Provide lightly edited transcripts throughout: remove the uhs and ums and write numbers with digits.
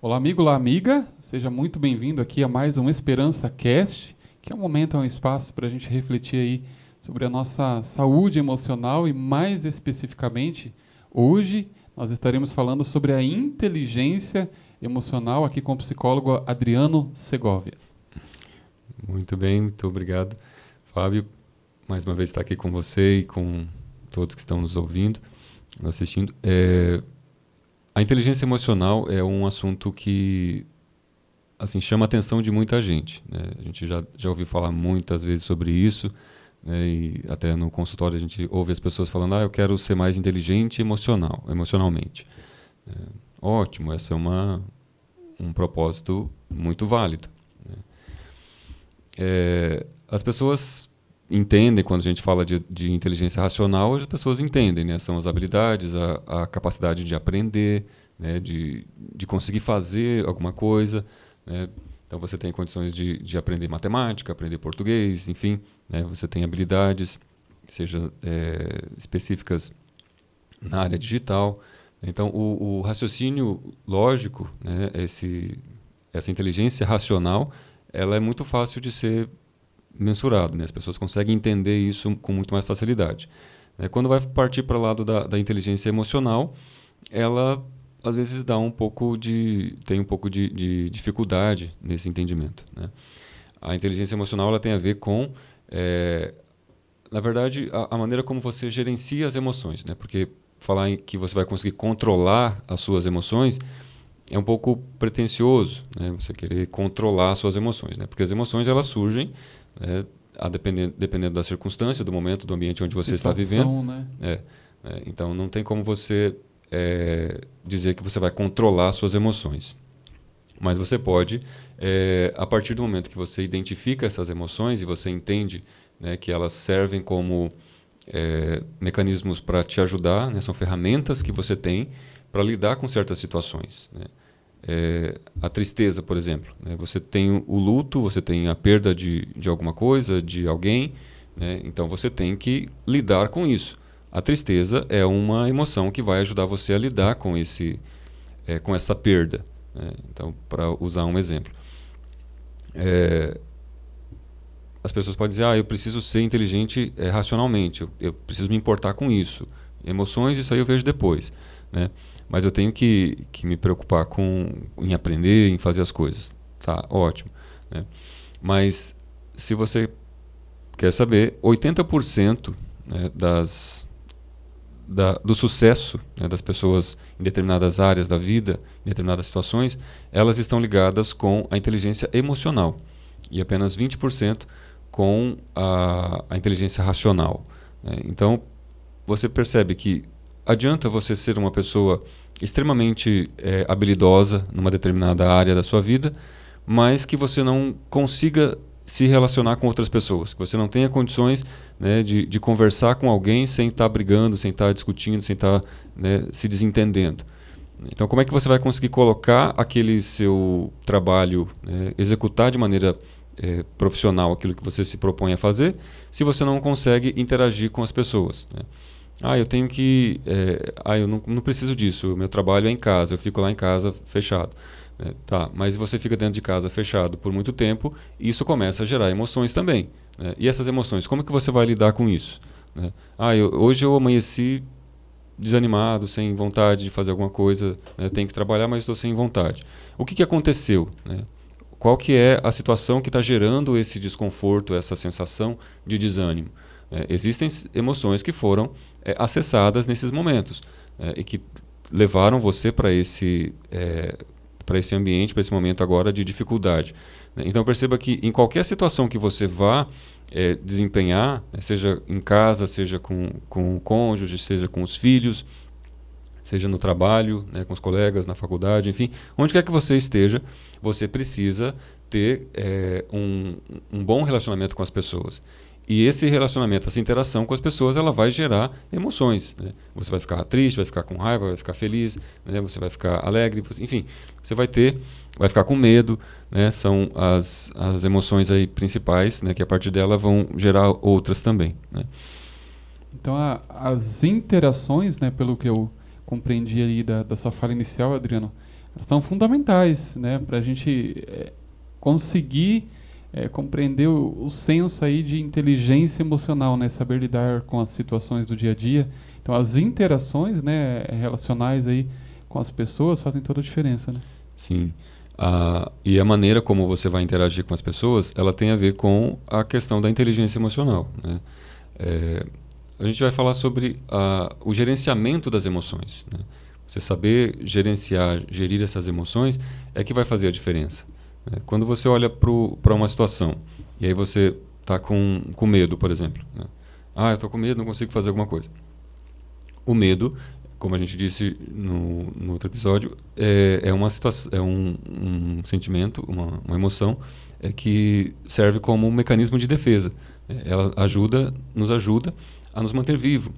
Olá, amigo, olá, amiga. Seja muito bem-vindo aqui a mais um Esperança Cast, que é um momento, é um espaço para a gente refletir aí sobre a nossa saúde emocional e, mais especificamente, hoje nós estaremos falando sobre a inteligência emocional aqui com o psicólogo Adriano Segovia. Muito bem, muito obrigado, Fábio. Mais uma vez estar aqui com você e com todos que estão nos ouvindo, nos assistindo. A inteligência emocional é um assunto que assim chama a atenção de muita gente, né? A gente já ouviu falar muitas vezes sobre isso, né? E até no consultório a gente ouve as pessoas falando: eu quero ser mais inteligente emocionalmente. É, ótimo, esse é um propósito muito válido, né? As pessoas entendem, quando a gente fala de inteligência racional, as pessoas entendem, né? São as habilidades, a capacidade de aprender, né? De conseguir fazer alguma coisa, né? Então você tem condições de aprender matemática, aprender português, enfim, né? Você tem habilidades, seja específicas na área digital. Então o raciocínio lógico, né? Essa inteligência racional, ela é muito fácil de ser mensurado, né? As pessoas conseguem entender isso com muito mais facilidade. Quando vai partir para o lado da inteligência emocional, ela às vezes tem um pouco de dificuldade nesse entendimento, né? A inteligência emocional ela tem a ver com, na verdade, a maneira como você gerencia as emoções, né? Porque falar que você vai conseguir controlar as suas emoções é um pouco pretensioso, né? Você querer controlar as suas emoções, né? Porque as emoções elas surgem, né, dependendo da circunstância, do momento, do ambiente onde você está vivendo. Situação, né? Então não tem como você dizer que você vai controlar as suas emoções. Mas você pode, a partir do momento que você identifica essas emoções e você entende, né, que elas servem como mecanismos para te ajudar, né, são ferramentas que você tem para lidar com certas situações, né? A tristeza, por exemplo, né? Você tem o luto, você tem a perda de alguma coisa, de alguém, né? Então você tem que lidar com isso. A tristeza é uma emoção que vai ajudar você a lidar com essa perda, né? Então, para usar um exemplo, as pessoas podem dizer: eu preciso ser inteligente racionalmente, eu preciso me importar com isso. Emoções, isso aí eu vejo depois, né? Mas eu tenho que me preocupar em aprender, em fazer as coisas. Tá, ótimo, né? Mas se você quer saber, 80%, né, do sucesso, né, das pessoas em determinadas áreas da vida, em determinadas situações, elas estão ligadas com a inteligência emocional e apenas 20% com a inteligência racional, né? Então, você percebe que adianta você ser uma pessoa extremamente habilidosa numa determinada área da sua vida, mas que você não consiga se relacionar com outras pessoas, que você não tenha condições, né, de conversar com alguém sem estar brigando, sem estar discutindo, sem estar, né, se desentendendo. Então, como é que você vai conseguir colocar aquele seu trabalho, né, executar de maneira profissional aquilo que você se propõe a fazer, se você não consegue interagir com as pessoas, né? Eu tenho que. Eu não preciso disso. O meu trabalho é em casa, eu fico lá em casa fechado, né? Tá, mas você fica dentro de casa fechado por muito tempo, e isso começa a gerar emoções também, né? E essas emoções, como que você vai lidar com isso, né? Hoje eu amanheci desanimado, sem vontade de fazer alguma coisa, né? Tenho que trabalhar, mas estou sem vontade. O que aconteceu, né? Qual que é a situação que está gerando esse desconforto, essa sensação de desânimo? Existem emoções que foram acessadas nesses momentos, e que levaram você para esse ambiente, para esse momento agora de dificuldade, né? Então perceba que em qualquer situação que você vá desempenhar, né, seja em casa, seja com o cônjuge, seja com os filhos, seja no trabalho, né, com os colegas, na faculdade, enfim, onde quer que você esteja, você precisa ter um bom relacionamento com as pessoas. E esse relacionamento, essa interação com as pessoas, ela vai gerar emoções, né? Você vai ficar triste, vai ficar com raiva, vai ficar feliz, né? Você vai ficar alegre, enfim, você vai ficar com medo, né? São as emoções aí principais, né? Que a partir dela vão gerar outras também, né? Então, as interações, né, pelo que eu compreendi ali da sua fala inicial, Adriano, são fundamentais, né, para a gente conseguir compreender o senso aí de inteligência emocional, né, saber lidar com as situações do dia a dia. Então, as interações, né, relacionais aí com as pessoas fazem toda a diferença, né? Sim. E a maneira como você vai interagir com as pessoas, ela tem a ver com a questão da inteligência emocional, né? A gente vai falar sobre o gerenciamento das emoções, né? Você saber gerir essas emoções é que vai fazer a diferença, né? Quando você olha para uma situação e aí você está com medo, por exemplo, né? Eu estou com medo, não consigo fazer alguma coisa. O medo, como a gente disse no outro episódio, é uma situação, é um sentimento, uma emoção que serve como um mecanismo de defesa. Ela nos ajuda a nos manter vivo,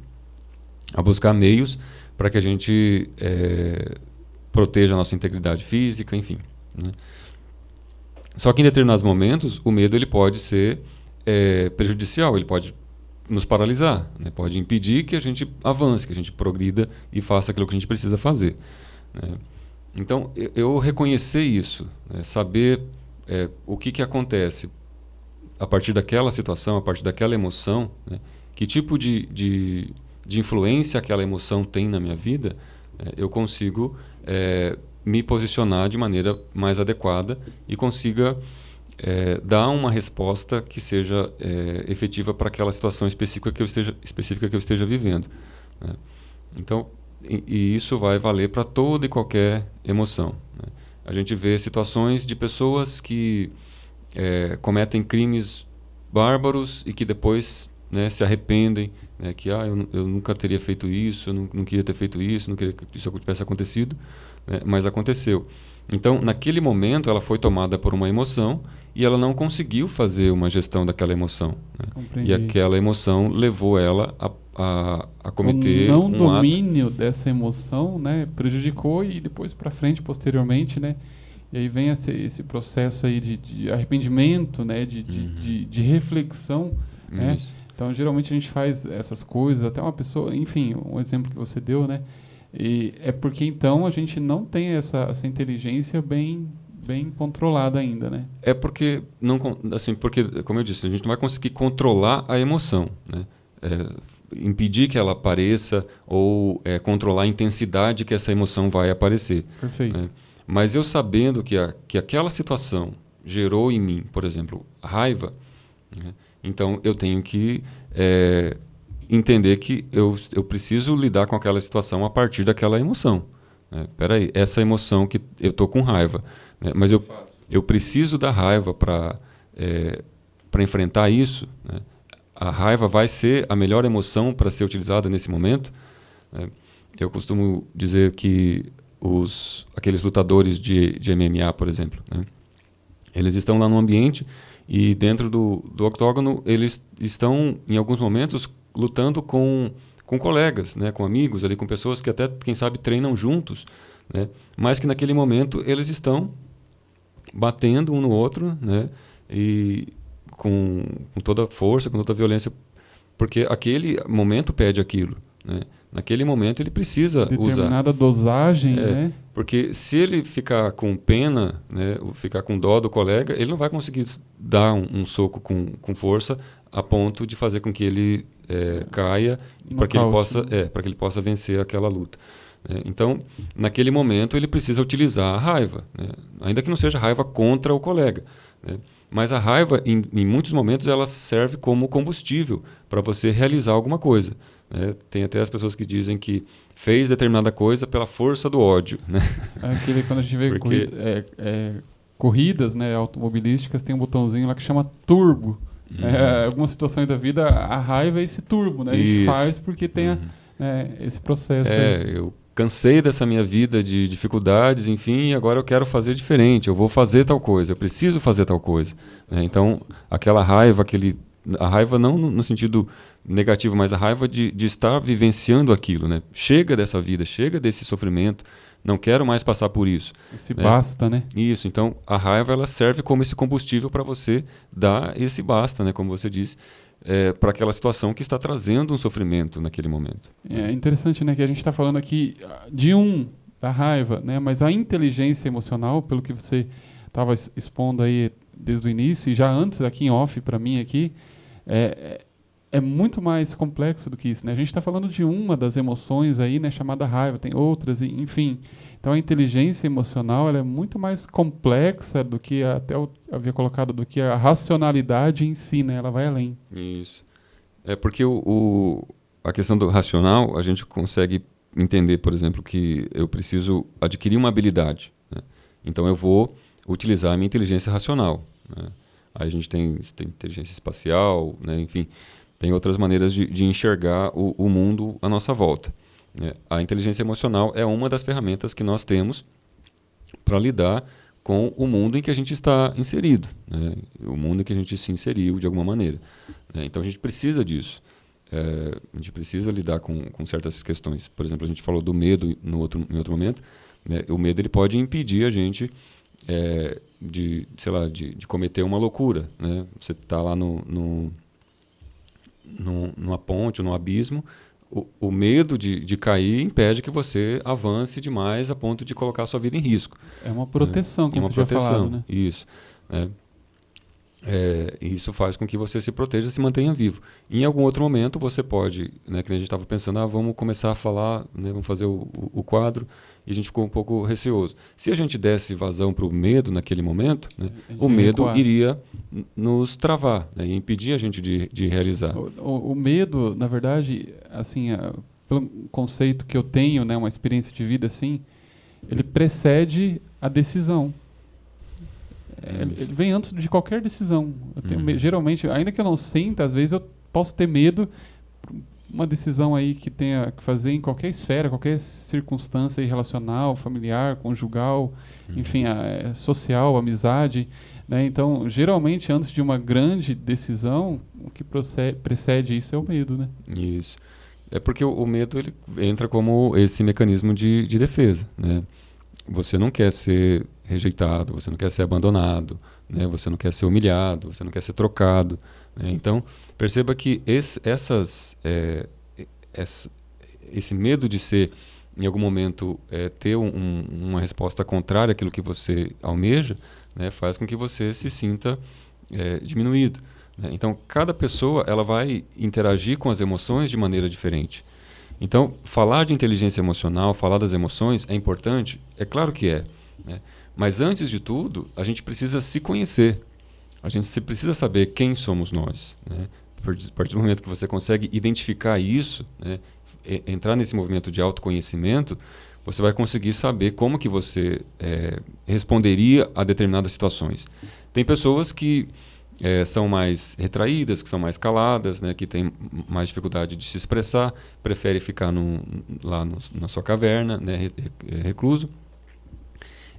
a buscar meios para que a gente proteja a nossa integridade física, enfim, né? Só que em determinados momentos o medo ele pode ser prejudicial, ele pode nos paralisar, né? Pode impedir que a gente avance, que a gente progrida e faça aquilo que a gente precisa fazer, né? Então, eu reconhecer isso, né? Saber o que acontece a partir daquela situação, a partir daquela emoção, né? Que tipo de influência aquela emoção tem na minha vida, eu consigo me posicionar de maneira mais adequada e consiga dar uma resposta que seja efetiva para aquela situação específica que eu esteja vivendo, né? Então, e isso vai valer para toda e qualquer emoção, né? A gente vê situações de pessoas que cometem crimes bárbaros e que depois, né, se arrependem, né, que eu nunca teria feito isso, eu não queria ter feito isso, não queria que isso tivesse acontecido, né, mas aconteceu. Então, naquele momento, ela foi tomada por uma emoção e ela não conseguiu fazer uma gestão daquela emoção, né? E aquela emoção levou ela a cometer o não domínio dessa emoção, né, prejudicou e depois para frente, posteriormente, né, e aí vem esse processo aí de arrependimento, né, de reflexão, né? Então, geralmente a gente faz essas coisas, até uma pessoa, enfim, um exemplo que você deu, né? E é porque então a gente não tem essa inteligência bem controlada ainda, né? É porque porque, como eu disse, a gente não vai conseguir controlar a emoção, né? Impedir que ela apareça ou controlar a intensidade que essa emoção vai aparecer. Perfeito. Né? Mas eu sabendo que aquela situação gerou em mim, por exemplo, raiva, né? Então eu tenho que entender que eu preciso lidar com aquela situação a partir daquela emoção, né? Peraí, essa emoção que eu estou com raiva, né? Mas eu preciso da raiva para enfrentar isso, né? A raiva vai ser a melhor emoção para ser utilizada nesse momento, né? Eu costumo dizer que aqueles lutadores de MMA, por exemplo, né? Eles estão lá no ambiente e dentro do octógono eles estão, em alguns momentos, lutando com colegas, né? Com amigos, ali, com pessoas que até, quem sabe, treinam juntos, né? Mas que naquele momento eles estão batendo um no outro, né? E com toda a força, com toda a violência, porque aquele momento pede aquilo, né? Naquele momento ele precisa usar determinada dosagem, né? Porque se ele ficar com pena, né, ou ficar com dó do colega, ele não vai conseguir dar um soco com força a ponto de fazer com que ele caia para que ele possa vencer aquela luta, né? Então, naquele momento ele precisa utilizar a raiva, né? Ainda que não seja raiva contra o colega, né? Mas a raiva, em muitos momentos, ela serve como combustível para você realizar alguma coisa, né? Tem até as pessoas que dizem que fez determinada coisa pela força do ódio, né? Quando a gente vê corridas, né, automobilísticas, tem um botãozinho lá que chama turbo. Algumas situações da vida, a raiva é esse turbo, né? A gente faz porque tem esse processo. Eu cansei dessa minha vida de dificuldades, enfim, e agora eu quero fazer diferente, eu vou fazer tal coisa, eu preciso fazer tal coisa, né? Então, aquela raiva, a raiva não no sentido negativo, mas a raiva de estar vivenciando aquilo, né? Chega dessa vida, chega desse sofrimento, não quero mais passar por isso. Esse basta, né? Isso, então a raiva ela serve como esse combustível para você dar esse basta, né? Como você disse, para aquela situação que está trazendo um sofrimento naquele momento. É interessante, né, que a gente está falando aqui de um da raiva, né? Mas a inteligência emocional, pelo que você estava expondo aí desde o início, e já antes aqui em off para mim aqui, é, é muito mais complexo do que isso, né? A gente está falando de uma das emoções aí, né, chamada raiva, tem outras, enfim. Então a inteligência emocional ela é muito mais complexa do que até eu havia colocado, do que a racionalidade em si, né? Ela vai além. Isso. É porque a questão do racional, a gente consegue entender, por exemplo, que eu preciso adquirir uma habilidade, né? Então eu vou utilizar a minha inteligência racional, né? Aí a gente tem inteligência espacial, né? Enfim, tem outras maneiras de enxergar o mundo à nossa volta, né? A inteligência emocional é uma das ferramentas que nós temos para lidar com o mundo em que a gente está inserido, né? O mundo em que a gente se inseriu de alguma maneira, né? Então a gente precisa disso. A gente precisa lidar com certas questões. Por exemplo, a gente falou do medo em outro momento, né? O medo ele pode impedir a gente sei lá, de cometer uma loucura, né? Você está lá numa ponte, num abismo, o medo de cair impede que você avance demais a ponto de colocar a sua vida em risco. É uma proteção, né? como você tinha falado, né? Isso. Né? Isso faz com que você se proteja e se mantenha vivo. Em algum outro momento você pode, né, que a gente estava pensando, vamos começar a falar, né, vamos fazer o quadro, e a gente ficou um pouco receoso. Se a gente desse vazão para o medo naquele momento, né, o medo iria nos travar, né, e impedir a gente de realizar. O medo, na verdade, assim, pelo conceito que eu tenho, né, uma experiência de vida assim, ele precede a decisão. Ele vem antes de qualquer decisão. Eu tenho geralmente, ainda que eu não sinta, às vezes eu posso ter medo uma decisão aí que tenha que fazer em qualquer esfera, qualquer circunstância aí relacional, familiar, conjugal, enfim, social, amizade, né? Então, geralmente, antes de uma grande decisão, o que precede isso é o medo, né? Isso. É porque o medo ele entra como esse mecanismo de defesa, né? Você não quer ser rejeitado, você não quer ser abandonado, né? Você não quer ser humilhado, você não quer ser trocado, né? Então, perceba que esse medo de ser, em algum momento, ter uma resposta contrária àquilo que você almeja, né? Faz com que você se sinta diminuído, né? Então, cada pessoa ela vai interagir com as emoções de maneira diferente. Então, falar de inteligência emocional, falar das emoções é importante? É claro que é, né? Mas antes de tudo, a gente precisa se conhecer. A gente precisa saber quem somos nós, né? A partir do momento que você consegue identificar isso, né, entrar nesse movimento de autoconhecimento, você vai conseguir saber como que você responderia a determinadas situações. Tem pessoas que são mais retraídas, que são mais caladas, né, que têm mais dificuldade de se expressar, prefere ficar lá na sua caverna, né, recluso.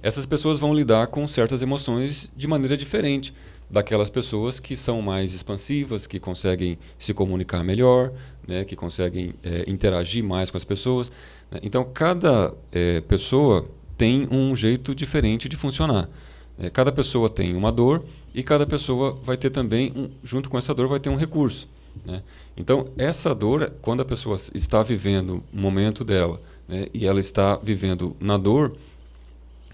Essas pessoas vão lidar com certas emoções de maneira diferente daquelas pessoas que são mais expansivas, que conseguem se comunicar melhor, né, que conseguem interagir mais com as pessoas, né? Então, cada pessoa tem um jeito diferente de funcionar. Cada pessoa tem uma dor e cada pessoa vai ter também, junto com essa dor, vai ter um recurso, né? Então, essa dor, quando a pessoa está vivendo um momento dela, né, e ela está vivendo na dor,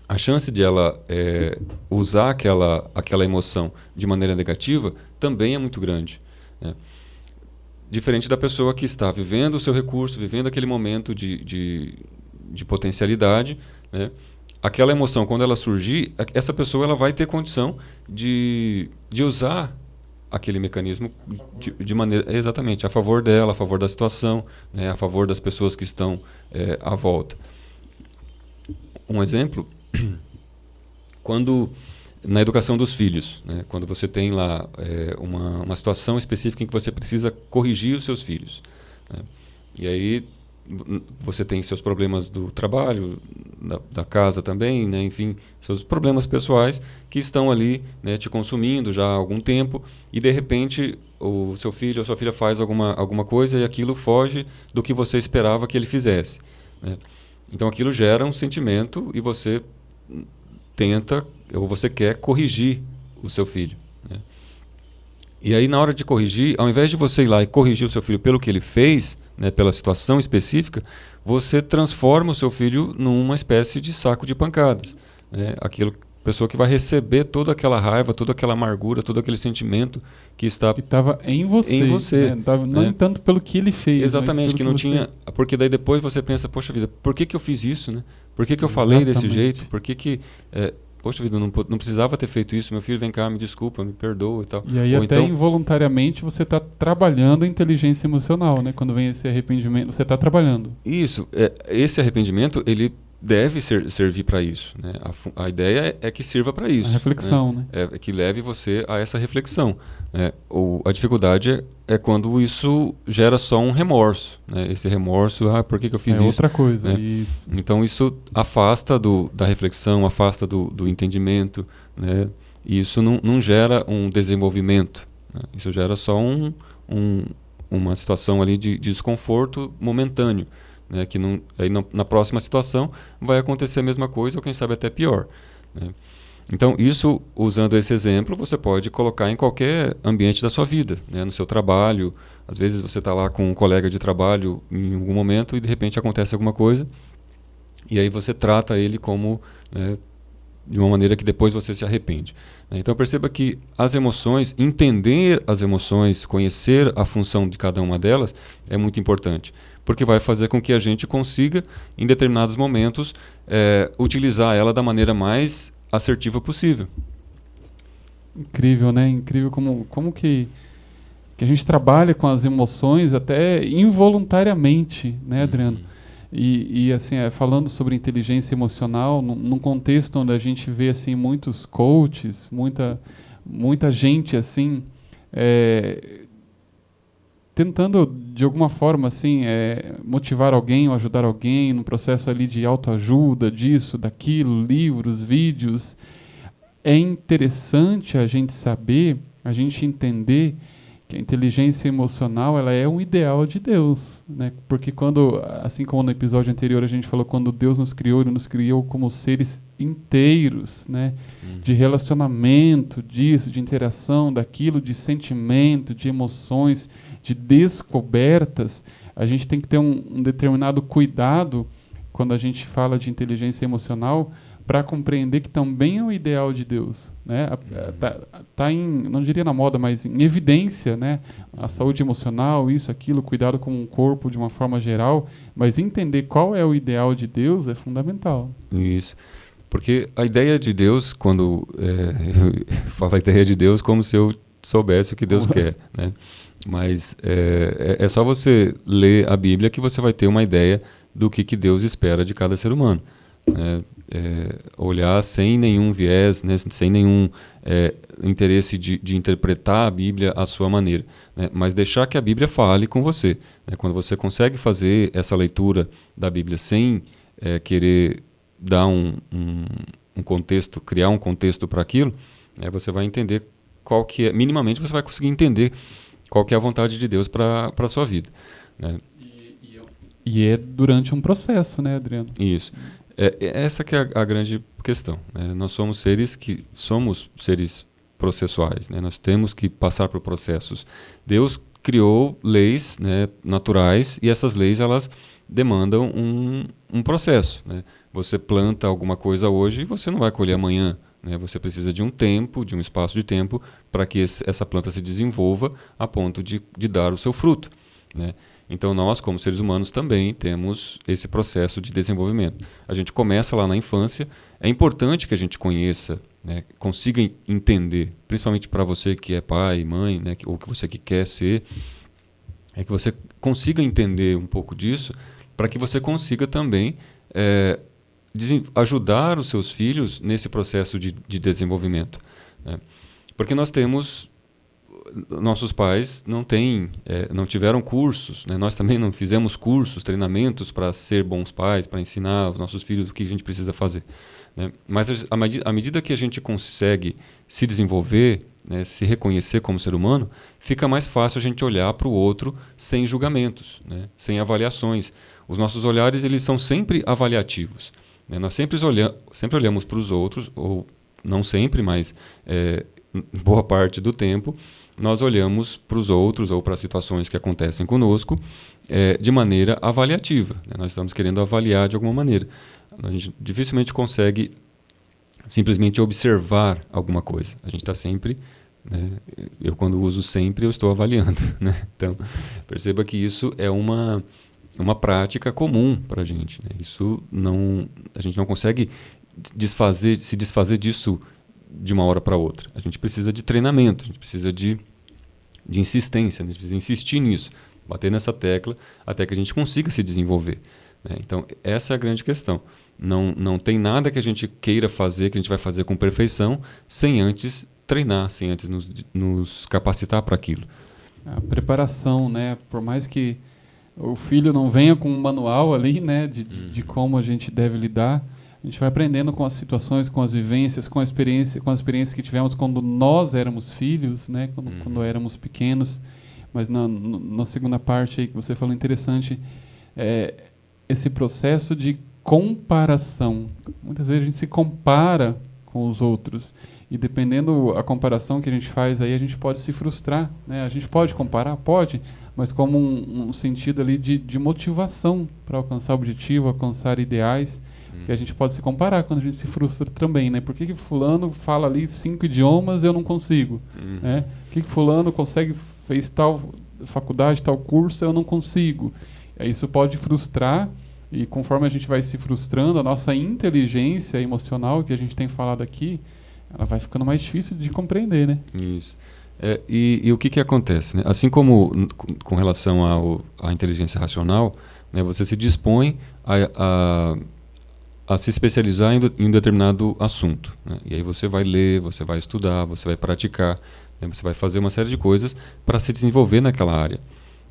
a chance de ela usar aquela emoção de maneira negativa também é muito grande, né? Diferente da pessoa que está vivendo o seu recurso, vivendo aquele momento de potencialidade, né? Aquela emoção, quando ela surgir, essa pessoa ela vai ter condição de usar aquele mecanismo de maneira exatamente a favor dela, a favor da situação, né, a favor das pessoas que estão à volta. Um exemplo, quando na educação dos filhos, né, quando você tem lá uma situação específica em que você precisa corrigir os seus filhos, né, e aí você tem seus problemas do trabalho, da casa também, né, enfim, seus problemas pessoais que estão ali, né, te consumindo já há algum tempo, e de repente o seu filho ou sua filha faz alguma coisa e aquilo foge do que você esperava que ele fizesse, né? Então aquilo gera um sentimento e você tenta, ou você quer corrigir o seu filho, né? E aí na hora de corrigir, ao invés de você ir lá e corrigir o seu filho pelo que ele fez, né, pela situação específica, você transforma o seu filho numa espécie de saco de pancadas, né? Pessoa que vai receber toda aquela raiva, toda aquela amargura, todo aquele sentimento que está Que estava em você, né? Não tanto pelo que ele fez, exatamente, mas que pelo não que tinha, porque daí depois você pensa, poxa vida, por que eu fiz isso, né? Por que eu falei desse jeito? Por que poxa vida, não precisava ter feito isso, meu filho, vem cá, me desculpa, me perdoa e tal. E aí até involuntariamente você está trabalhando a inteligência emocional, né? Quando vem esse arrependimento, você está trabalhando. Isso, esse arrependimento, ele deve servir para isso, né? A ideia é que sirva para isso. A reflexão, né? É que leve você a essa reflexão. Né? A dificuldade é quando isso gera só um remorso, né? Esse remorso, por que eu fiz isso? É outra coisa, né? isso. Então isso afasta da reflexão, afasta do entendimento, né? E isso não gera um desenvolvimento, né? Isso gera só uma situação ali de desconforto momentâneo. Né, que aí na próxima situação vai acontecer a mesma coisa ou quem sabe até pior. Né? Então isso, usando esse exemplo, você pode colocar em qualquer ambiente da sua vida, né? No seu trabalho, às vezes você está lá com um colega de trabalho em algum momento e de repente acontece alguma coisa e aí você trata ele como, né, de uma maneira que depois você se arrepende. Né? Então perceba que as emoções, entender as emoções, conhecer a função de cada uma delas é muito importante, porque vai fazer com que a gente consiga, em determinados momentos, utilizar ela da maneira mais assertiva possível. Incrível, né? Incrível como que a gente trabalha com as emoções até involuntariamente, né, Adriano? E assim, falando sobre inteligência emocional, num contexto onde a gente vê assim muitos coaches, muita gente assim tentando de alguma forma assim motivar alguém ou ajudar alguém num processo ali de autoajuda, disso, daquilo, livros, vídeos. É interessante a gente saber, a gente entender que a inteligência emocional ela é um ideal de Deus, né? Porque assim como no episódio anterior a gente falou, quando Deus nos criou, Ele nos criou como seres inteiros, né? De relacionamento, disso, de interação, daquilo, de sentimento, de emoções, de descobertas. A gente tem que ter um determinado cuidado quando a gente fala de inteligência emocional para compreender que também é o ideal de Deus, né? Tá não diria na moda, mas em evidência, né? A saúde emocional, isso, aquilo, cuidado com o corpo de uma forma geral, mas entender qual é o ideal de Deus é fundamental. Isso, porque a ideia de Deus, quando eu falo a ideia de Deus como se eu soubesse o que Deus quer, né? Mas é só você ler a Bíblia que você vai ter uma ideia do que Deus espera de cada ser humano. Olhar sem nenhum viés, né, sem nenhum interesse de interpretar a Bíblia à sua maneira, né, mas deixar que a Bíblia fale com você. Né, quando você consegue fazer essa leitura da Bíblia sem querer dar um contexto, criar um contexto para aquilo, né, você vai entender qual que é, minimamente você vai conseguir entender qual que é a vontade de Deus para a sua vida. Né. E é durante um processo, né, Adriano? Isso. Essa que é a grande questão. Né? Nós somos seres processuais. Né? Nós temos que passar por processos. Deus criou leis, né, naturais e essas leis elas demandam um processo. Né? Você planta alguma coisa hoje e você não vai colher amanhã. Né? Você precisa de um tempo, de um espaço de tempo para que essa planta se desenvolva a ponto de dar o seu fruto. Né? Então nós, como seres humanos, também temos esse processo de desenvolvimento. A gente começa lá na infância, é importante que a gente conheça, né, consiga entender, principalmente para você que é pai, mãe, né, ou que você que quer ser, é que você consiga entender um pouco disso, para que você consiga também ajudar os seus filhos nesse processo de desenvolvimento. Né? Porque nossos pais não tiveram cursos, né? Nós também não fizemos cursos, treinamentos para ser bons pais, para ensinar aos nossos filhos o que a gente precisa fazer. Né? Mas à medida que a gente consegue se desenvolver, né, se reconhecer como ser humano, fica mais fácil a gente olhar para o outro sem julgamentos, né, sem avaliações. Os nossos olhares eles são sempre avaliativos. Né? Nós sempre olhamos para os outros, ou não sempre, mas boa parte do tempo, nós olhamos para os outros ou para as situações que acontecem conosco de maneira avaliativa, né? Nós estamos querendo avaliar de alguma maneira. A gente dificilmente consegue simplesmente observar alguma coisa. A gente está sempre, né? Eu quando uso sempre, eu estou avaliando, né? Então, perceba que isso é uma prática comum para a gente, né? A gente não consegue se desfazer disso de uma hora para outra. A gente precisa de treinamento, a gente precisa de insistência, a gente precisa insistir nisso, bater nessa tecla até que a gente consiga se desenvolver, né? Então, essa é a grande questão. Não tem nada que a gente queira fazer, que a gente vai fazer com perfeição, sem antes treinar, sem antes nos capacitar para aquilo. A preparação, né? Por mais que o filho não venha com um manual ali, né, de como a gente deve lidar, a gente vai aprendendo com as situações, com as vivências, com as experiências que tivemos quando nós éramos filhos, né, quando éramos pequenos. Mas na segunda parte aí que você falou, interessante, esse processo de comparação. Muitas vezes a gente se compara com os outros e dependendo a comparação que a gente faz aí, a gente pode se frustrar, né? A gente pode comparar? Pode, mas como um sentido ali de motivação para alcançar o objetivo, alcançar ideais, que a gente pode se comparar quando a gente se frustra também, né? Por que fulano fala ali 5 idiomas e eu não consigo? Né? Por que fulano fez tal faculdade, tal curso, eu não consigo? Isso pode frustrar. E conforme a gente vai se frustrando, a nossa inteligência emocional, que a gente tem falado aqui, ela vai ficando mais difícil de compreender, né? Isso. E o que acontece, né? Assim como com relação à inteligência racional, né, você se dispõe a se especializar em um determinado assunto, né? E aí você vai ler, você vai estudar, você vai praticar, né? Você vai fazer uma série de coisas para se desenvolver naquela área,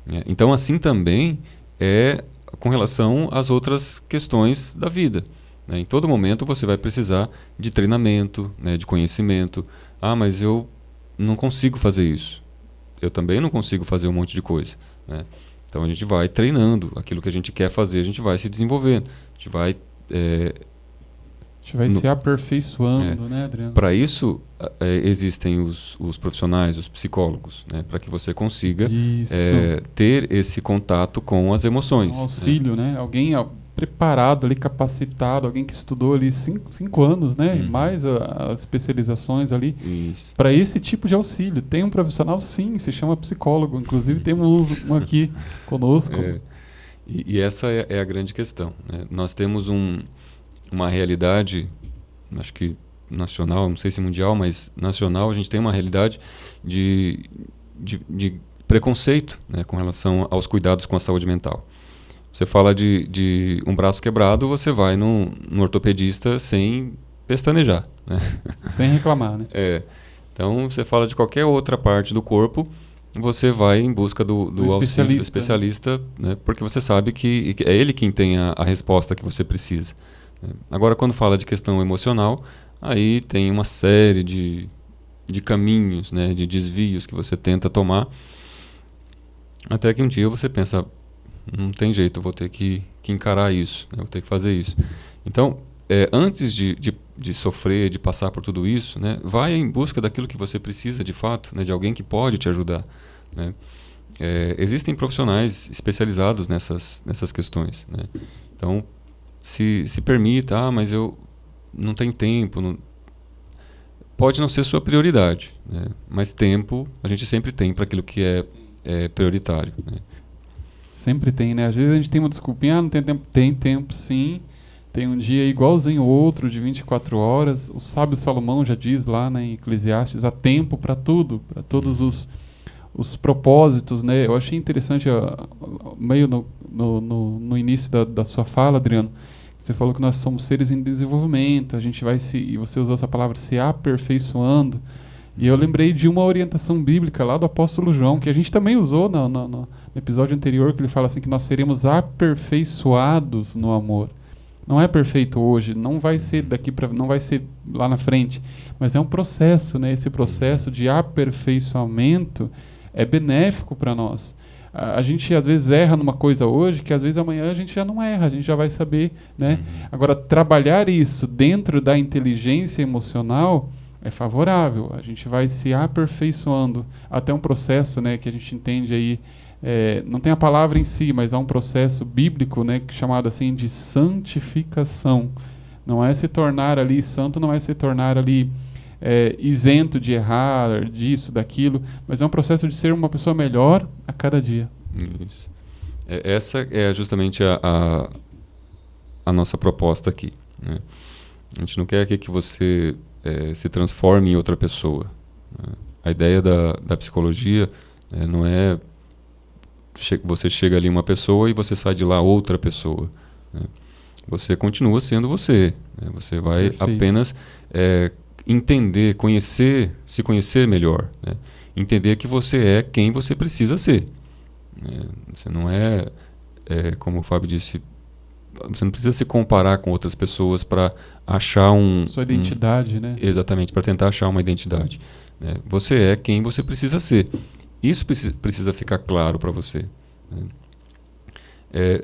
né? Então, assim também é com relação às outras questões da vida, né? Em todo momento você vai precisar de treinamento, né, de conhecimento. Ah, mas eu não consigo fazer isso. Eu também não consigo fazer um monte de coisa, né? Então a gente vai treinando aquilo que a gente quer fazer, a gente vai se desenvolvendo, a gente vai se aperfeiçoando, né, Adriano? Para isso existem os profissionais, os psicólogos, né, para que você consiga ter esse contato com as emoções. Um auxílio, né? Alguém preparado ali, capacitado, alguém que estudou ali 5 anos, né? E mais as especializações ali. Para esse tipo de auxílio. Tem um profissional, sim, se chama psicólogo. Inclusive temos um aqui conosco. E essa é a grande questão, né? Nós temos uma realidade, acho que nacional, não sei se mundial, mas nacional, a gente tem uma realidade de preconceito, né, com relação aos cuidados com a saúde mental. Você fala de um braço quebrado, você vai no ortopedista sem pestanejar, né? Sem reclamar, né? Então, você fala de qualquer outra parte do corpo, você vai em busca do auxílio do especialista, né? Porque você sabe que é ele quem tem a resposta que você precisa. Agora, quando fala de questão emocional, aí tem uma série de caminhos, né, de desvios que você tenta tomar, até que um dia você pensa, não tem jeito, eu vou ter que encarar isso, né, vou ter que fazer isso. Então, antes de sofrer, de passar por tudo isso, né, vai em busca daquilo que você precisa de fato, né, de alguém que pode te ajudar, né. Existem profissionais especializados nessas questões, né. Então, se permita, mas eu não tenho tempo. Pode não ser sua prioridade, né? Mas tempo a gente sempre tem para aquilo que é prioritário, né? Sempre tem, né? Às vezes a gente tem uma desculpinha, não tem tempo. Tem tempo, sim. Tem um dia igualzinho ao outro, de 24 horas. O sábio Salomão já diz lá, né, em Eclesiastes, há tempo para tudo, para todos os propósitos, né? Eu achei interessante, meio no início da sua fala, Adriano, você falou que nós somos seres em desenvolvimento, a gente vai e você usou essa palavra, se aperfeiçoando. E eu lembrei de uma orientação bíblica lá do apóstolo João, que a gente também usou no episódio anterior, que ele fala assim, que nós seremos aperfeiçoados no amor. Não é perfeito hoje, não vai ser não vai ser lá na frente, mas é um processo, né? Esse processo de aperfeiçoamento é benéfico para nós. A gente às vezes erra numa coisa hoje, que às vezes amanhã a gente já não erra, a gente já vai saber, né? Agora, trabalhar isso dentro da inteligência emocional é favorável. A gente vai se aperfeiçoando até um processo, né, que a gente entende aí, não tem a palavra em si, mas há um processo bíblico, né, chamado assim de santificação. Não é se tornar ali santo, não é se tornar ali isento de errar, disso, daquilo, mas é um processo de ser uma pessoa melhor a cada dia. Isso. Essa é justamente a nossa proposta aqui, né? A gente não quer aqui que você se transforme em outra pessoa, né? A ideia da psicologia não é você chega ali uma pessoa e você sai de lá outra pessoa, né? Você continua sendo você, né? Você vai Perfeito. apenas entender, se conhecer melhor, né? Entender que você é quem você precisa ser. Você não como o Fábio disse, você não precisa se comparar com outras pessoas para achar sua identidade, né? Exatamente, para tentar achar uma identidade, né? Você é quem você precisa ser. Isso precisa ficar claro para você, né?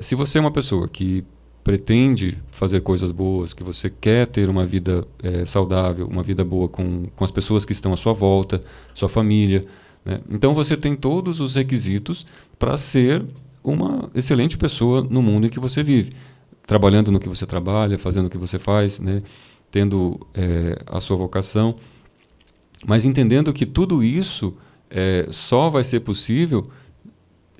Se você é uma pessoa que pretende fazer coisas boas, que você quer ter uma vida saudável, uma vida boa com as pessoas que estão à sua volta, sua família, né? Então você tem todos os requisitos para ser uma excelente pessoa no mundo em que você vive, trabalhando no que você trabalha, fazendo o que você faz, né? Tendo a sua vocação, mas entendendo que tudo isso só vai ser possível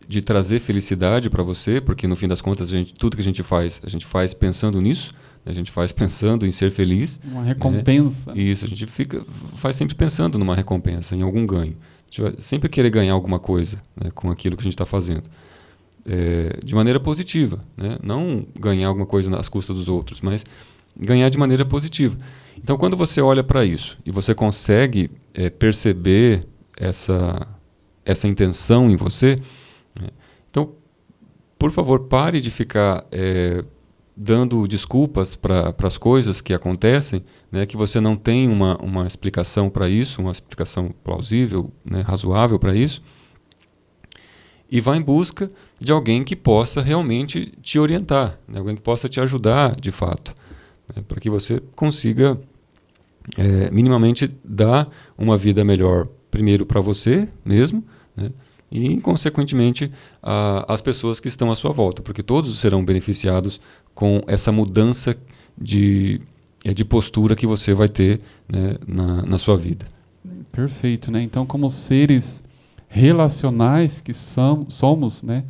de trazer felicidade para você, porque no fim das contas tudo que a gente faz pensando nisso, né? A gente faz pensando em ser feliz. Uma recompensa. Né? Isso, a gente faz sempre pensando numa recompensa, em algum ganho. A gente vai sempre querer ganhar alguma coisa, né, com aquilo que a gente está fazendo. De maneira positiva, né? Não ganhar alguma coisa às custas dos outros, mas ganhar de maneira positiva. Então, quando você olha para isso e você consegue perceber essa intenção em você, né? Então, por favor, pare de ficar dando desculpas para as coisas que acontecem, né, que você não tem uma explicação para isso, uma explicação plausível, né, razoável para isso, e vá em busca de alguém que possa realmente te orientar, né, alguém que possa te ajudar de fato, né, para que você consiga minimamente dar uma vida melhor, primeiro para você mesmo, né, e, consequentemente, às pessoas que estão à sua volta, porque todos serão beneficiados com essa mudança de postura que você vai ter, né, na sua vida. Perfeito, né? Então, como seres relacionais que somos, né?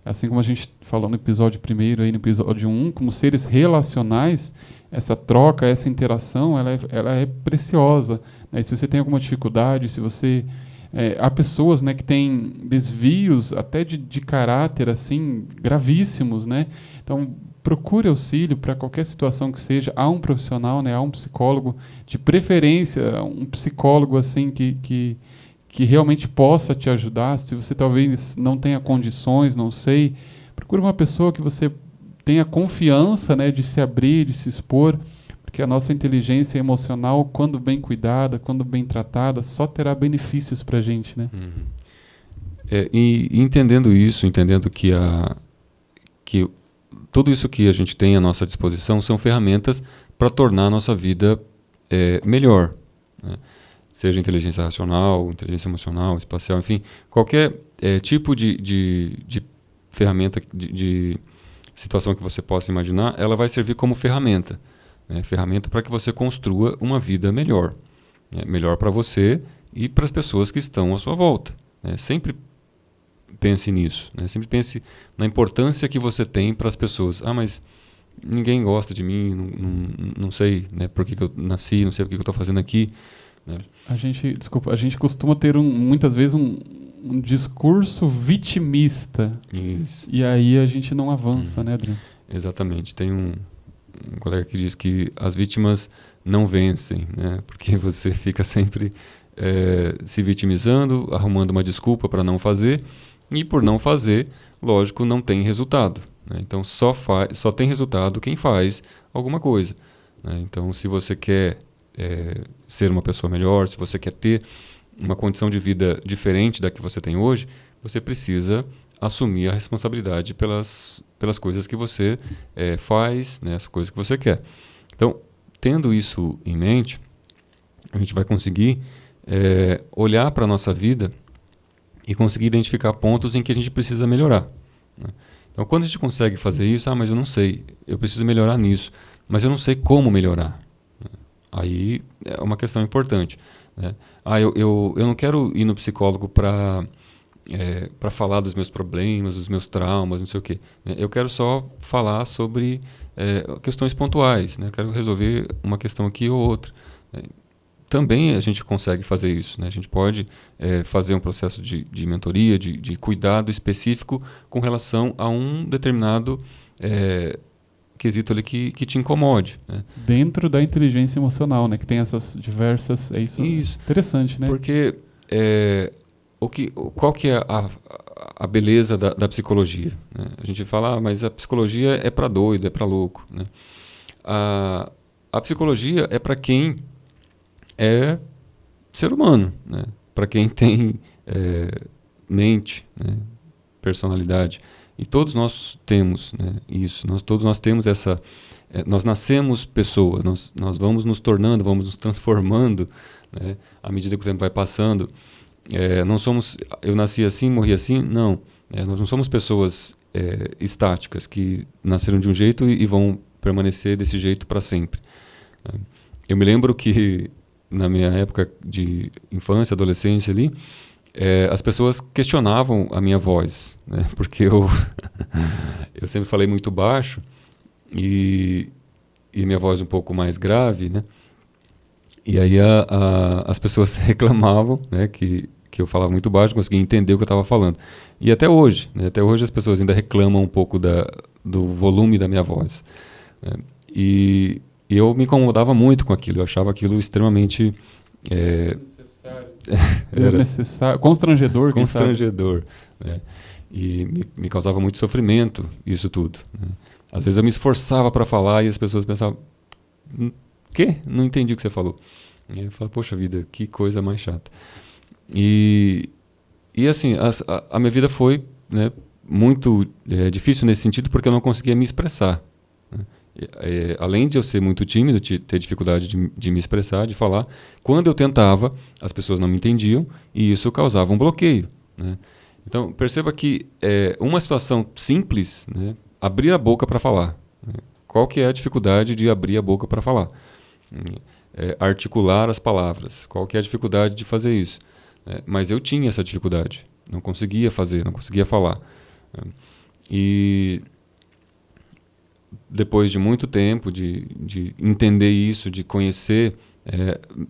Assim como a gente falou no episódio primeiro, aí no episódio 1, como seres relacionais, essa troca, essa interação, ela é preciosa, né? E se você tem alguma dificuldade, se você... há pessoas, né, que têm desvios até de caráter assim gravíssimos, né? Então procure auxílio para qualquer situação que seja. Há um profissional, né? Há um psicólogo, de preferência um psicólogo assim que realmente possa te ajudar. Se você talvez não tenha condições, não sei, procure uma pessoa que você tenha confiança, né, de se abrir, de se expor. Porque a nossa inteligência emocional, quando bem cuidada, quando bem tratada, só terá benefícios para a gente, né? E entendendo isso, entendendo que tudo isso que a gente tem à nossa disposição são ferramentas para tornar a nossa vida melhor, né? Seja inteligência racional, inteligência emocional, espacial, enfim, qualquer tipo de ferramenta, de situação que você possa imaginar, ela vai servir como ferramenta. Ferramenta para que você construa uma vida melhor, né? Melhor para você e para as pessoas que estão à sua volta, né? Sempre pense nisso, né? Sempre pense na importância que você tem para as pessoas. Mas ninguém gosta de mim, não sei, né, por que eu nasci, não sei o que eu estou fazendo aqui, né? A gente costuma ter muitas vezes um discurso vitimista. Isso. E aí a gente não avança, né, Adriano? Exatamente. Tem um colega que diz que as vítimas não vencem, né? Porque você fica sempre se vitimizando, arrumando uma desculpa para não fazer, e por não fazer, lógico, não tem resultado, né? Então só tem resultado quem faz alguma coisa, né? Então se você quer ser uma pessoa melhor, se você quer ter uma condição de vida diferente da que você tem hoje, você precisa assumir a responsabilidade pelas coisas que você faz, né, as coisas que você quer. Então, tendo isso em mente, a gente vai conseguir olhar para a nossa vida e conseguir identificar pontos em que a gente precisa melhorar, né? Então, quando a gente consegue fazer isso, mas eu não sei, eu preciso melhorar nisso, mas eu não sei como melhorar, né? Aí é uma questão importante, né? Eu não quero ir no psicólogo para falar dos meus problemas, dos meus traumas, não sei o quê, né? Eu quero só falar sobre questões pontuais, né? Eu quero resolver uma questão aqui ou outra, né? Também a gente consegue fazer isso, né? A gente pode fazer um processo de mentoria, de cuidado específico com relação a um determinado quesito ali que te incomode, né? Dentro da inteligência emocional, né? Que tem essas diversas... Isso. Interessante, né? Porque qual que é a beleza da psicologia, né? A gente fala, mas a psicologia é para doido, é para louco, né? A psicologia é para quem é ser humano, né? Para quem tem mente, né? Personalidade. E todos nós temos, né, isso. Todos nós temos essa... nós nascemos pessoas, nós vamos nos tornando, vamos nos transformando, né, à medida que o tempo vai passando. Não somos... Eu nasci assim, morri assim. Não. Nós não somos pessoas estáticas, que nasceram de um jeito e vão permanecer desse jeito para sempre. Eu me lembro que na minha época de infância, adolescência ali, as pessoas questionavam a minha voz, né? Porque eu sempre falei muito baixo e minha voz um pouco mais grave, né? E aí as pessoas reclamavam, né, que eu falava muito baixo, não conseguia entender o que eu estava falando. E até hoje, né? Até hoje as pessoas ainda reclamam um pouco do volume da minha voz, né? E eu me incomodava muito com aquilo, eu achava aquilo extremamente... Desnecessário, constrangedor. Constrangedor, né? E me causava muito sofrimento, isso tudo, né? Às vezes eu me esforçava para falar e as pessoas pensavam, quê? Não entendi o que você falou. E eu falava, poxa vida, que coisa mais chata. E assim, a minha vida foi, né, muito difícil nesse sentido, porque eu não conseguia me expressar, né? Além de eu ser muito tímido, ter dificuldade de me expressar, de falar, quando eu tentava, as pessoas não me entendiam e isso causava um bloqueio, né? Então, perceba que uma situação simples, né, abrir a boca para falar, né? Qual que é a dificuldade de abrir a boca para falar? Articular as palavras. Qual que é a dificuldade de fazer isso? Mas eu tinha essa dificuldade. Não conseguia fazer, não conseguia falar, né? E depois de muito tempo de entender isso, de conhecer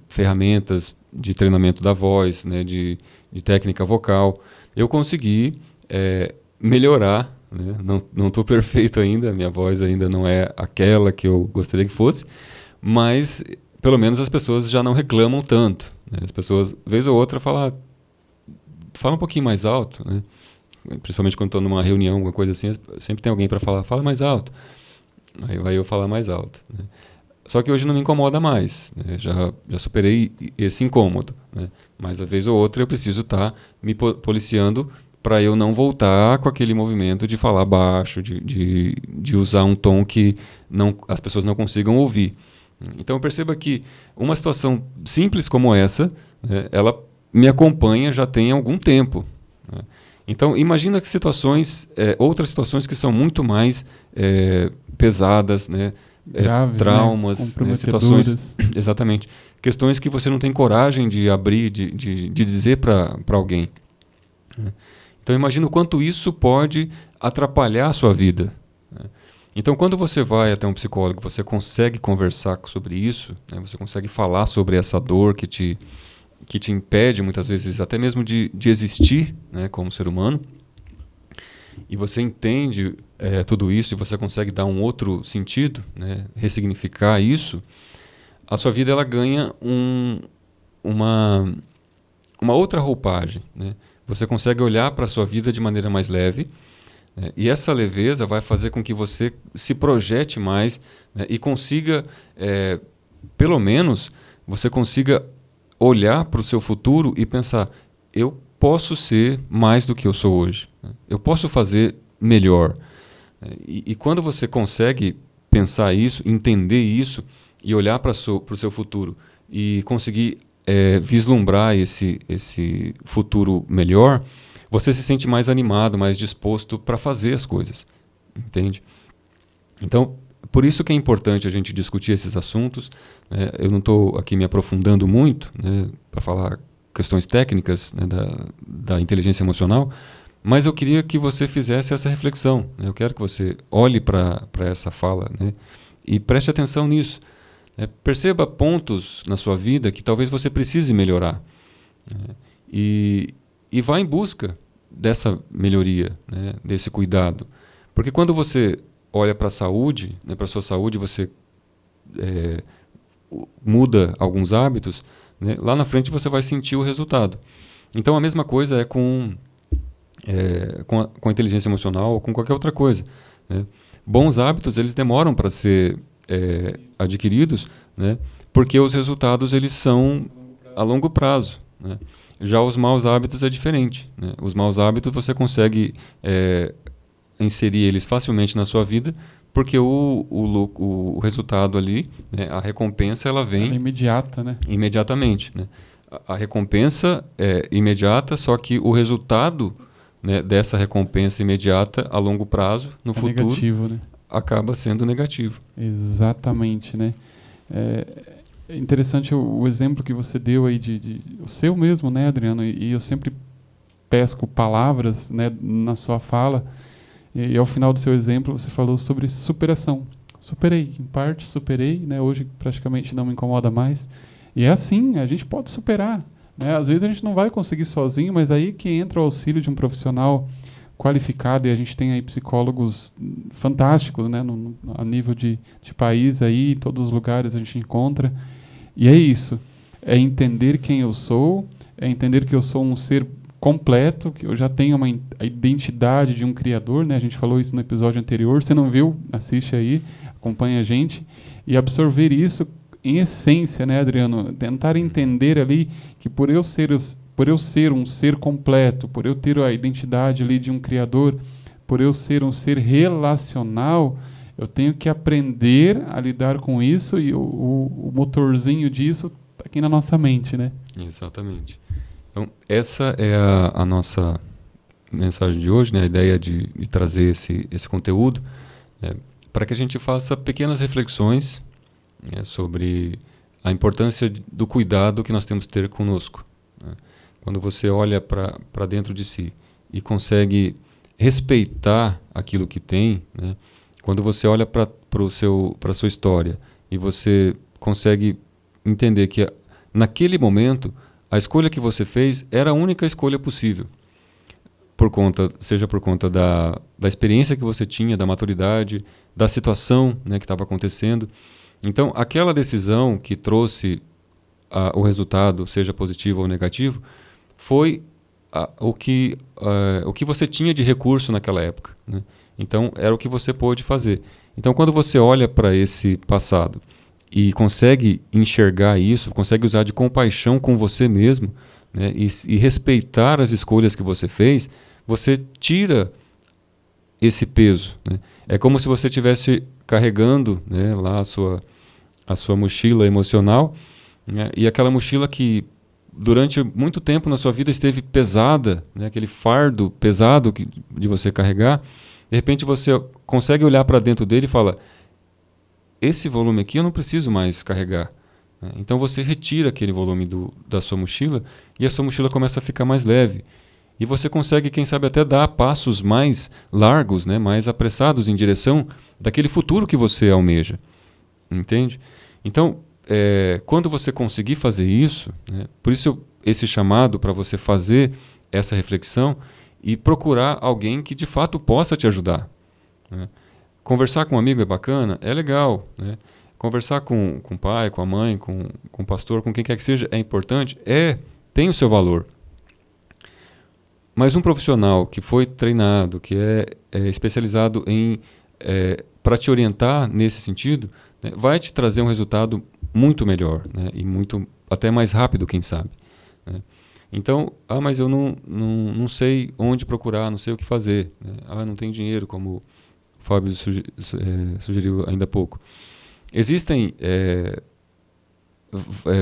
ferramentas de treinamento da voz, né, de técnica vocal, eu consegui melhorar, né? Não estou perfeito ainda, minha voz ainda não é aquela que eu gostaria que fosse, mas pelo menos as pessoas já não reclamam tanto, né? As pessoas, vez ou outra, fala um pouquinho mais alto, né? Principalmente quando estou numa reunião, alguma coisa assim, sempre tem alguém para falar, fala mais alto. Aí vai eu falar mais alto, né? Só que hoje não me incomoda mais, né? Já superei esse incômodo, né? Mas, a vez ou outra, eu preciso estar me policiando para eu não voltar com aquele movimento de falar baixo, de usar um tom que as pessoas não consigam ouvir. Então, perceba que uma situação simples como essa, né, ela me acompanha já tem algum tempo, né? Então, imagina que outras situações que são muito mais pesadas, né? Graves, traumas, né? Situações, exatamente, questões que você não tem coragem de abrir, de dizer para alguém, né? Então, imagina o quanto isso pode atrapalhar a sua vida, né? Então, quando você vai até um psicólogo, você consegue conversar sobre isso, né? Você consegue falar sobre essa dor que te impede, muitas vezes, até mesmo de existir, né, como ser humano, e você entende tudo isso e você consegue dar um outro sentido, né, ressignificar isso, a sua vida ela ganha uma outra roupagem, né? Você consegue olhar para a sua vida de maneira mais leve, né, e essa leveza vai fazer com que você se projete mais, né, e consiga, pelo menos, você consiga olhar para o seu futuro e pensar, eu posso ser mais do que eu sou hoje, né? Eu posso fazer melhor. E quando você consegue pensar isso, entender isso e olhar para o seu futuro e conseguir vislumbrar esse futuro melhor, você se sente mais animado, mais disposto para fazer as coisas, entende? Então, por isso que é importante a gente discutir esses assuntos, né? Eu não estou aqui me aprofundando muito, né, para falar questões técnicas, né, da inteligência emocional, mas eu queria que você fizesse essa reflexão, né? Eu quero que você olhe para essa fala, né, e preste atenção nisso. Perceba pontos na sua vida que talvez você precise melhorar, né, e vá em busca dessa melhoria, né, desse cuidado. Porque quando você olha para a saúde, né, para a sua saúde, você muda alguns hábitos, né, lá na frente você vai sentir o resultado. Então a mesma coisa é com a inteligência emocional ou com qualquer outra coisa, né? Bons hábitos, eles demoram para ser adquiridos, né, porque os resultados eles são a longo prazo, né? Já os maus hábitos é diferente, né? Os maus hábitos você consegue inserir eles facilmente na sua vida, porque o resultado ali, né, a recompensa, ela vem... Ela é imediata, né? Imediatamente, né? A recompensa é imediata, só que o resultado, né, dessa recompensa imediata a longo prazo, no futuro, negativo, né? acaba sendo negativo. Exatamente, né? É interessante o exemplo que você deu aí o seu mesmo, né, Adriano? E eu sempre pesco palavras, né, na sua fala. E ao final do seu exemplo você falou sobre superação. Superei, em parte superei, né? Hoje praticamente não me incomoda mais. E é assim, a gente pode superar, né? Às vezes a gente não vai conseguir sozinho, mas aí que entra o auxílio de um profissional qualificado, e a gente tem aí psicólogos fantásticos, né? A nível de país aí, em todos os lugares a gente encontra. E é isso, é entender quem eu sou, é entender que eu sou um ser completo, que eu já tenho a identidade de um criador, né? A gente falou isso no episódio anterior. Se não viu, assiste aí, acompanha a gente, e absorver isso em essência, né, Adriano? Tentar entender ali que por eu ser um ser completo, por eu ter a identidade ali de um criador, por eu ser um ser relacional, eu tenho que aprender a lidar com isso, e o motorzinho disso está aqui na nossa mente, né? Exatamente. Então, essa é a nossa mensagem de hoje, né? A ideia de trazer esse conteúdo, para que a gente faça pequenas reflexões, né, sobre a importância do cuidado que nós temos que ter conosco, né? Quando você olha para dentro de si e consegue respeitar aquilo que tem, né? Quando você olha para a sua história e você consegue entender que naquele momento a escolha que você fez era a única escolha possível, seja por conta da experiência que você tinha, da maturidade, da situação, né, que estava acontecendo. Então, aquela decisão que trouxe o resultado, seja positivo ou negativo, foi o que você tinha de recurso naquela época, né? Então, era o que você pôde fazer. Então, quando você olha para esse passado e consegue enxergar isso, consegue usar de compaixão com você mesmo, né, e respeitar as escolhas que você fez, você tira esse peso, né? É como se você estivesse carregando, né, lá a sua mochila emocional, né, e aquela mochila que durante muito tempo na sua vida esteve pesada, né, aquele fardo pesado de você carregar, de repente você consegue olhar para dentro dele e fala: esse volume aqui eu não preciso mais carregar, né? Então você retira aquele volume da sua mochila e a sua mochila começa a ficar mais leve. E você consegue, quem sabe, até dar passos mais largos, né, mais apressados em direção daquele futuro que você almeja. Entende? Então, quando você conseguir fazer isso, né, por isso esse chamado para você fazer essa reflexão e procurar alguém que de fato possa te ajudar, né? Conversar com um amigo é bacana, é legal, né? Conversar com o pai, com a mãe, com o pastor, com quem quer que seja, é importante, tem o seu valor. Mas um profissional que foi treinado, que é especializado para te orientar nesse sentido, né, vai te trazer um resultado muito melhor, né, e até mais rápido, quem sabe, né? Então, mas eu não sei onde procurar, não sei o que fazer, né? Não tenho dinheiro, como o Fábio sugeriu ainda há pouco. Existem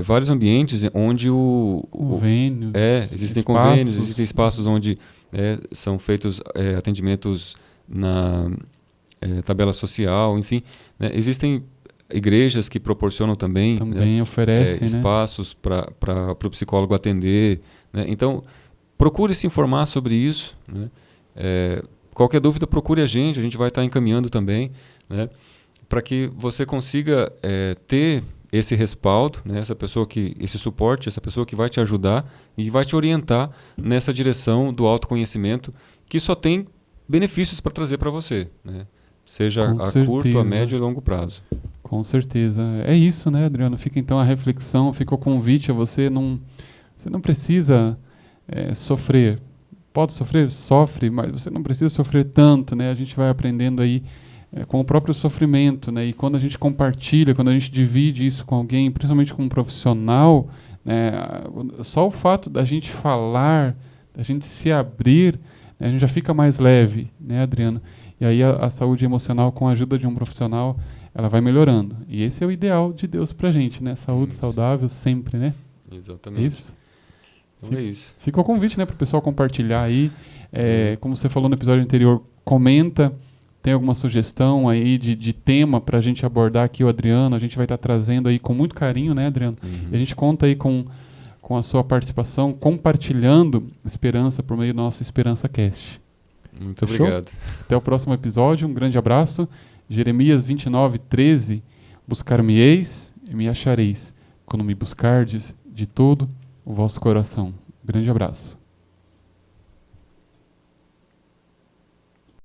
vários ambientes onde Convênios, existem espaços. convênios, existem espaços onde são feitos atendimentos na tabela social, enfim, né? Existem igrejas que proporcionam também, né, oferecem, espaços para o psicólogo atender, né? Então, procure se informar sobre isso, né? Qualquer dúvida, procure a gente vai estar encaminhando também, né, para que você consiga ter esse respaldo, né, esse suporte, essa pessoa que vai te ajudar e vai te orientar nessa direção do autoconhecimento, que só tem benefícios para trazer para você, né? Seja a curto, a médio e longo prazo. Com certeza. É isso, né, Adriano? Fica então a reflexão, fica o convite a você não precisa sofrer. Pode sofrer? Sofre, mas você não precisa sofrer tanto, né? A gente vai aprendendo aí com o próprio sofrimento, né? E quando a gente compartilha, quando a gente divide isso com alguém, principalmente com um profissional, né? Só o fato da gente falar, da gente se abrir, né? A gente já fica mais leve, né, Adriano? E aí a saúde emocional, com a ajuda de um profissional, ela vai melhorando. E esse é o ideal de Deus pra gente, né? Saúde saudável sempre, né? Exatamente. Isso. Então é isso. Fica o convite, né, para o pessoal compartilhar aí. Como você falou no episódio anterior, comenta. Tem alguma sugestão aí de tema para a gente abordar aqui, o Adriano? A gente vai estar trazendo aí com muito carinho, né, Adriano? E a gente conta aí com a sua participação, compartilhando esperança por meio da nossa Esperança Cast. Muito obrigado. Até o próximo episódio. Um grande abraço. Jeremias 29:13. Buscar-me-eis e me achareis, quando me buscardes de todo o vosso coração. Grande abraço.